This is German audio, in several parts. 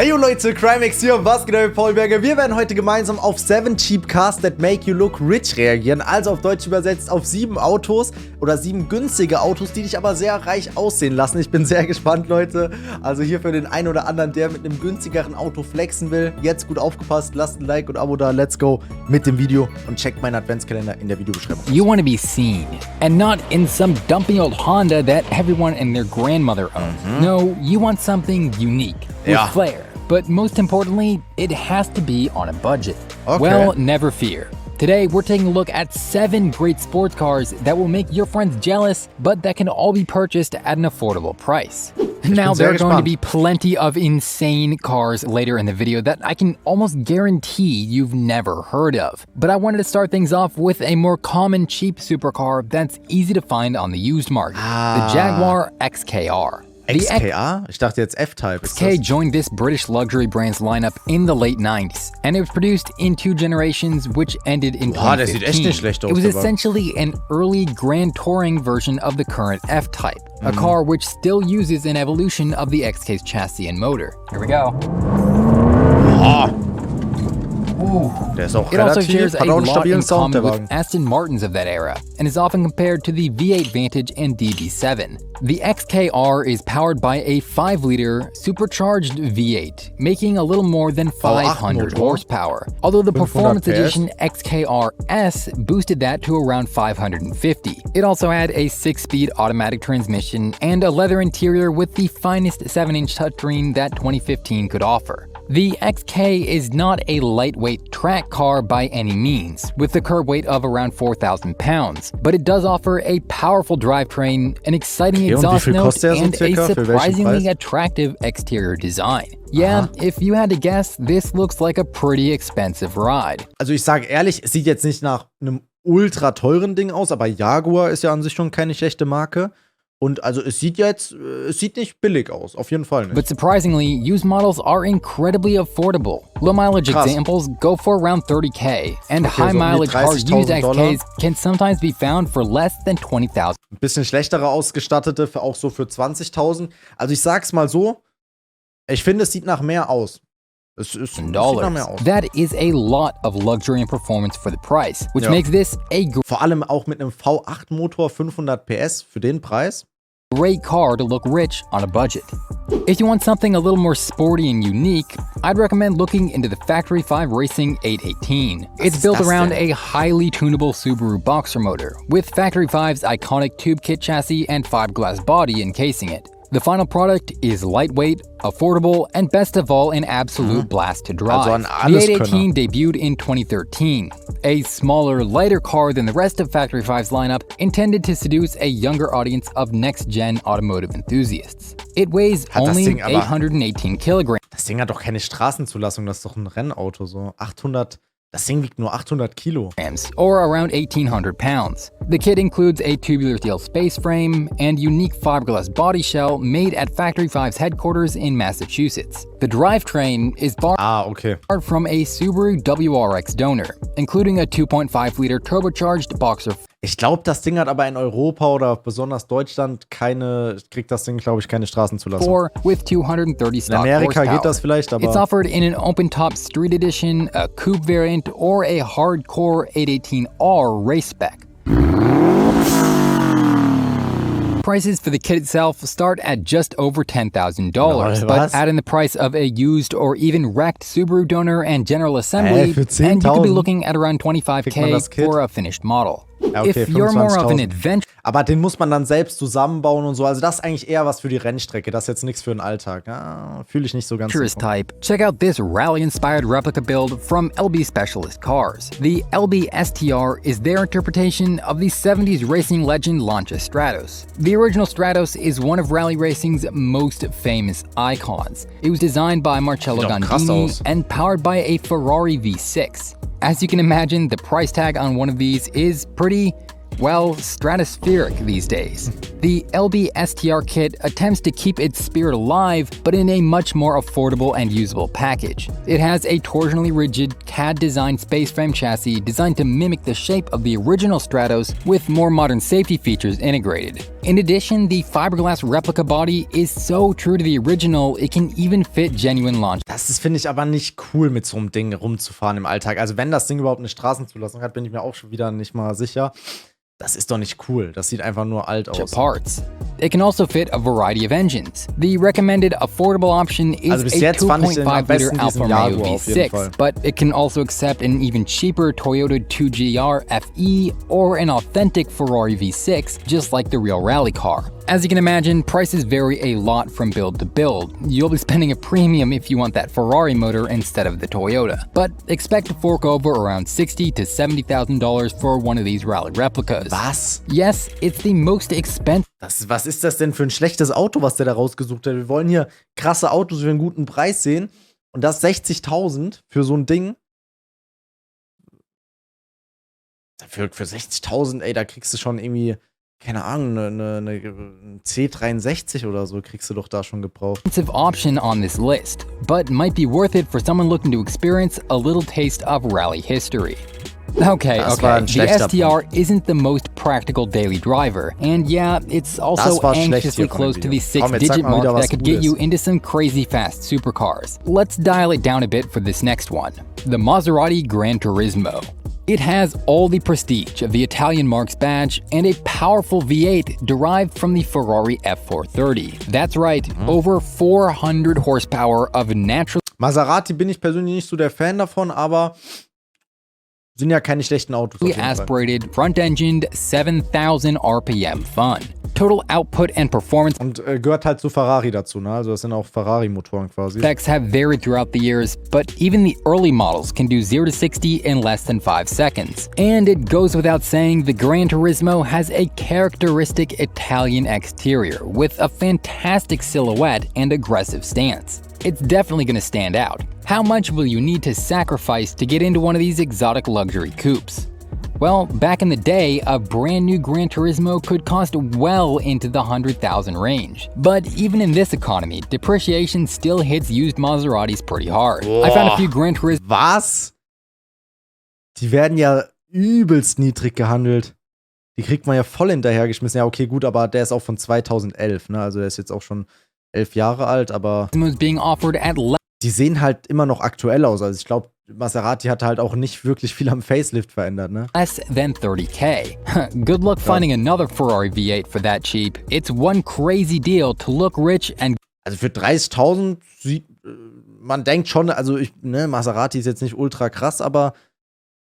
Hey yo Leute, iCrimax hier und was geht ab, Paul Berger. Wir werden heute gemeinsam auf 7 cheap cars that make you look rich reagieren. Also auf Deutsch übersetzt auf 7 Autos oder 7 günstige Autos, die dich aber sehr reich aussehen lassen. Ich bin sehr gespannt, Leute. Also hier für den einen oder anderen, der mit einem günstigeren Auto flexen will. Jetzt gut aufgepasst, lasst ein Like und Abo da. Let's go mit dem Video und checkt meinen Adventskalender in der Videobeschreibung. You want to be seen and not in some dumpy old Honda that everyone and their grandmother owns. No, you want something unique with flair. But most importantly, it has to be on a budget. Okay. Well, never fear. Today, we're taking a look at 7 great sports cars that will make your friends jealous, but that can all be purchased at an affordable price. Now, there are going to be plenty of insane cars later in the video that I can almost guarantee you've never heard of. But I wanted to start things off with a more common cheap supercar that's easy to find on the used market, the Jaguar XKR. XKR? Ich dachte jetzt F-Type. XK joined this British luxury brand's lineup in the late 90s, and it was produced in 2 generations, which ended in 2015. Der sieht echt nicht schlecht aus. It was essentially an early Grand Touring version of the current F-Type, a car which still uses an evolution of the XK's chassis and motor. Here we go. Der ist auch It also relativ, shares a hat auch einen lot stabilen in Sound, der common Wagen. with Aston Martins of that era, and is often compared to the V8 Vantage and DB7. The XKR is powered by a 5-liter supercharged V8, making a little more than 500 horsepower, although the Performance Edition XKR-S boosted that to around 550. It also had a 6-speed automatic transmission and a leather interior with the finest 7-inch touchscreen that 2015 could offer. The XK is not a lightweight track car by any means, with a curb weight of around 4,000 pounds, but it does offer a powerful drivetrain, an exciting exhaust note, and a surprisingly attractive exterior design. Yeah, if you had to guess, this looks like a pretty expensive ride. Also ich sage ehrlich, es sieht jetzt nicht nach einem ultra teuren Ding aus, aber Jaguar ist ja an sich schon keine schlechte Marke. Und also es sieht nicht billig aus, auf jeden Fall nicht. But surprisingly, used models are incredibly affordable. Low mileage examples go for around 30K, and high mileage car used XKs can sometimes be found for less than 20,000. Ein bisschen schlechtere ausgestattete, auch so für 20.000. Also ich sag's mal so, ich finde, es sieht nach mehr aus. Es sieht nach mehr aus. That is a lot of luxury and performance for the price, which makes this a vor allem auch mit einem V8-Motor 500 PS für den Preis. Great car to look rich on a budget. If you want something a little more sporty and unique, I'd recommend looking into the Factory 5 Racing 818. It's built around a highly tunable Subaru boxer motor, with Factory 5's iconic tube kit chassis and fiberglass body encasing it. The final product is lightweight, affordable, and best of all, an absolute blast to drive. The 818 debuted in 2013, a smaller, lighter car than the rest of Factory 5's lineup, intended to seduce a younger audience of next-gen automotive enthusiasts. It weighs only 818 kilograms. Das Ding hat doch keine Straßenzulassung, das ist doch ein Rennauto, so 800. Das Ding wiegt nur 800 Kilo. Or around 1,800 pounds. The kit includes a tubular steel space frame and unique fiberglass body shell made at Factory 5's headquarters in Massachusetts. The drivetrain is borrowed from a Subaru WRX donor, including a 2.5-liter turbocharged boxer. Ich glaube, das Ding hat aber in Europa oder besonders Deutschland kriegt das Ding, glaube ich, keine Straßenzulassung. With 230 stock in Amerika horsepower. Geht das vielleicht, aber it's offered in an open-top street edition, a coupe variant, or a hardcore 818R race spec. Prices for the kit itself start at just over $10,000, but add in the price of a used or even wrecked Subaru donor and General Assembly, and you could be looking at around $25K for a finished model. Ja, okay, If you're more of an adventure, aber den muss man dann selbst zusammenbauen und so. Also das ist eigentlich eher was für die Rennstrecke. Das ist jetzt nichts für den Alltag. Ja, fühle ich nicht so ganz. Type. Check out this rally-inspired replica build from LB Specialist Cars. The LB STR is their interpretation of the 70s racing legend Lancia Stratos. The original Stratos is one of rally racing's most famous icons. It was designed by Marcello Gandini and powered by a Ferrari V6. As you can imagine, the price tag on one of these is pretty, well, stratospheric these days. The LB STR kit attempts to keep its spirit alive, but in a much more affordable and usable package. It has a torsionally rigid CAD-designed space frame chassis designed to mimic the shape of the original Stratos with more modern safety features integrated. In addition, the fiberglass replica body is so true to the original, it can even fit genuine launch. Das ist, finde ich, aber nicht cool, mit so einem Ding rumzufahren im Alltag. Also wenn das Ding überhaupt eine Straßenzulassung hat, bin ich mir auch schon wieder nicht mal sicher. Das ist doch nicht cool. Das sieht einfach nur alt aus. Parts. It can also fit a variety of engines. The recommended affordable option is also bis a jetzt fand ich den am 2.5 besten liter diesen Alfa Romeo Jaguar auf jeden Fall. V6, but it can also accept an even cheaper Toyota 2GR FE or an authentic Ferrari V6, just like the real rally car. As you can imagine, prices vary a lot from build to build. You'll be spending a premium if you want that Ferrari motor instead of the Toyota. But expect to fork over around $60,000 to $70,000 for one of these rally replicas. Was? Yes, it's the most expensive. Was ist das denn für ein schlechtes Auto, was der da rausgesucht hat? Wir wollen hier krasse Autos für einen guten Preis sehen. Und das 60.000 für so ein Ding. Für 60.000, ey, da kriegst du schon irgendwie, keine Ahnung, eine C63 oder so kriegst du doch da schon gebraucht. Option on this list, but might be worth it for someone looking to experience a little taste of rally history. Okay, the STR isn't the most practical daily driver, and yeah, it's also anxiously close to the 6-digit mark that could get you into some crazy fast supercars. Let's dial it down a bit for this next one, the Maserati Gran Turismo. It has all the prestige of the Italian Marque's badge and a powerful V8 derived from the Ferrari F430. That's right, over 400 horsepower of natural... Maserati bin ich persönlich nicht so der Fan davon, aber sind ja keine schlechten Autos. Aspirated, front-engined, 7,000 RPM fun. Total output and performance. Und gehört halt zu Ferrari dazu, ne? Also das sind auch Ferrari-Motoren quasi. Specs have varied throughout the years, but even the early models can do 0 to 60 in less than 5 seconds. And it goes without saying, the Gran Turismo has a characteristic Italian exterior with a fantastic silhouette and aggressive stance. It's definitely going to stand out. How much will you need to sacrifice to get into one of these exotic luxury coupes? Well, back in the day, a brand new Gran Turismo could cost well into the 100,000 range. But even in this economy, depreciation still hits used Maseratis pretty hard. Boah. I found a few Gran Turismo. Was? Die werden ja übelst niedrig gehandelt. Die kriegt man ja voll hinterhergeschmissen. Ja, okay, gut, aber der ist auch von 2011, ne? Also der ist jetzt auch schon 11 Jahre alt, aber Being offered at die sehen halt immer noch aktuell aus. Also ich glaube, Maserati hat halt auch nicht wirklich viel am Facelift verändert, ne? less than 30K. Good luck finding another Ferrari V8 for that cheap. It's one crazy deal to look rich and... Also für 30.000 sieht, man denkt schon, also Maserati ist jetzt nicht ultra krass, aber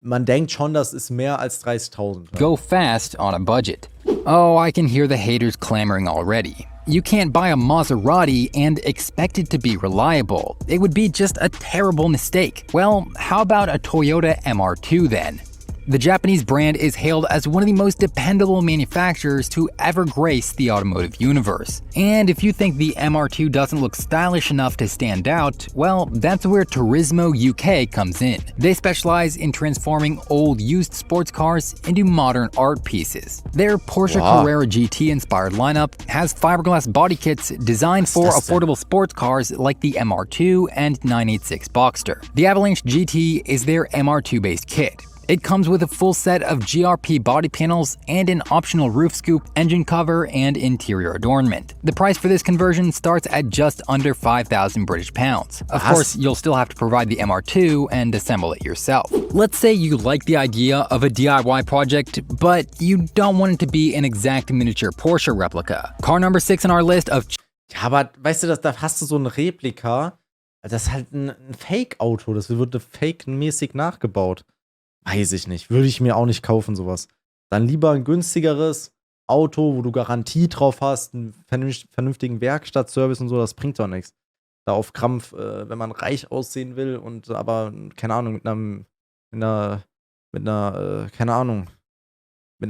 man denkt schon, das ist mehr als 30.000. Ja. Go fast on a budget. Oh, I can hear the haters clamoring already. You can't buy a Maserati and expect it to be reliable. It would be just a terrible mistake. Well, how about a Toyota MR2 then? The Japanese brand is hailed as one of the most dependable manufacturers to ever grace the automotive universe. And if you think the MR2 doesn't look stylish enough to stand out, well, that's where Turismo UK comes in. They specialize in transforming old used sports cars into modern art pieces. Their Porsche Carrera GT-inspired lineup has fiberglass body kits designed for affordable sports cars like the MR2 and 986 Boxster. The Avalanche GT is their MR2-based kit. It comes with a full set of GRP body panels and an optional roof scoop, engine cover, and interior adornment. The price for this conversion starts at just under 5,000 British pounds. Of course, you'll still have to provide the MR2 and assemble it yourself. Let's say you like the idea of a DIY project, but you don't want it to be an exact miniature Porsche replica. Car number 6 on our list of... Ja, aber weißt du, da hast du so ein Replika. Das ist halt ein Fake-Auto. Das wird fake-mäßig nachgebaut. Weiß ich nicht. Würde ich mir auch nicht kaufen, sowas. Dann lieber ein günstigeres Auto, wo du Garantie drauf hast, einen vernünftigen Werkstattservice und so, das bringt doch nichts. Da auf Krampf, wenn man reich aussehen will und aber, keine Ahnung, mit einer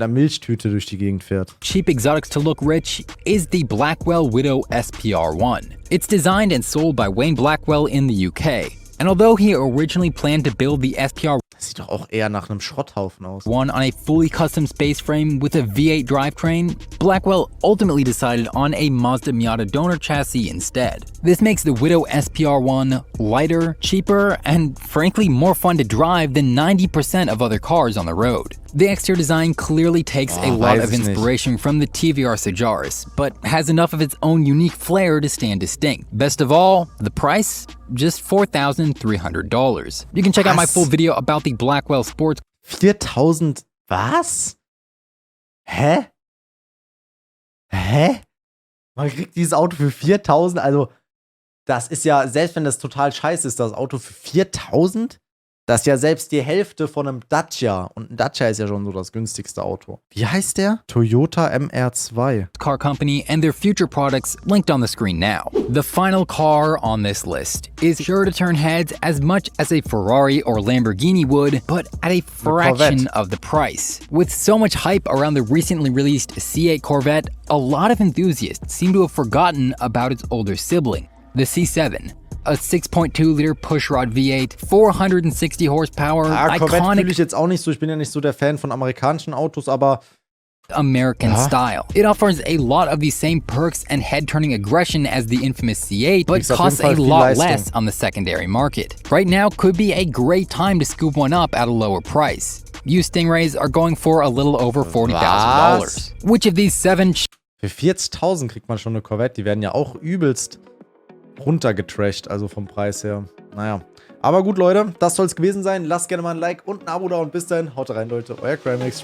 Milchtüte durch die Gegend fährt. Cheap exotics to look rich is the Blackwell Widow SPR1. It's designed and sold by Wayne Blackwell in the UK. And although he originally planned to build the SPR... Das sieht doch auch eher nach einem Schrotthaufen aus. One on a fully custom space frame with a V8 drivetrain, Blackwell ultimately decided on a Mazda Miata donor chassis instead. This makes the Widow SPR1 lighter, cheaper, and frankly more fun to drive than 90% of other cars on the road. The exterior design clearly takes a lot of inspiration from the TVR Sajaris, but has enough of its own unique flair to stand distinct. Best of all, the price? Just $4,300. You can check out my full video about the Blackwell Sports. 4.000 was? Hä? Hä? Man kriegt dieses Auto für 4.000, also das ist ja, selbst wenn das total scheiße ist, das Auto für 4.000? Das ist ja selbst die Hälfte von einem Dacia. Und ein Dacia ist ja schon so das günstigste Auto. Wie heißt der? Toyota MR2. Car company and their future products linked on the screen now. The final car on this list is sure to turn heads as much as a Ferrari or Lamborghini would, but at a fraction of the price. With so much hype around the recently released C8 Corvette, a lot of enthusiasts seem to have forgotten about its older sibling, the C7. A 6.2-liter pushrod V8, 460 horsepower, Corvette iconic fühle ich jetzt auch nicht so. Ich bin ja nicht so der Fan von amerikanischen Autos, aber American style. It offers a lot of the same perks and head-turning aggression as the infamous C8, but costs a lot less on the secondary market. Right now could be a great time to scoop one up at a lower price. Used Stingrays are going for a little over $40,000. Which of these 7 für 40.000 kriegt man schon eine Corvette. Die werden ja auch übelst runtergetrashed, also vom Preis her. Naja. Aber gut, Leute, das soll es gewesen sein. Lasst gerne mal ein Like und ein Abo da und bis dahin. Haut rein, Leute. Euer iCrimax.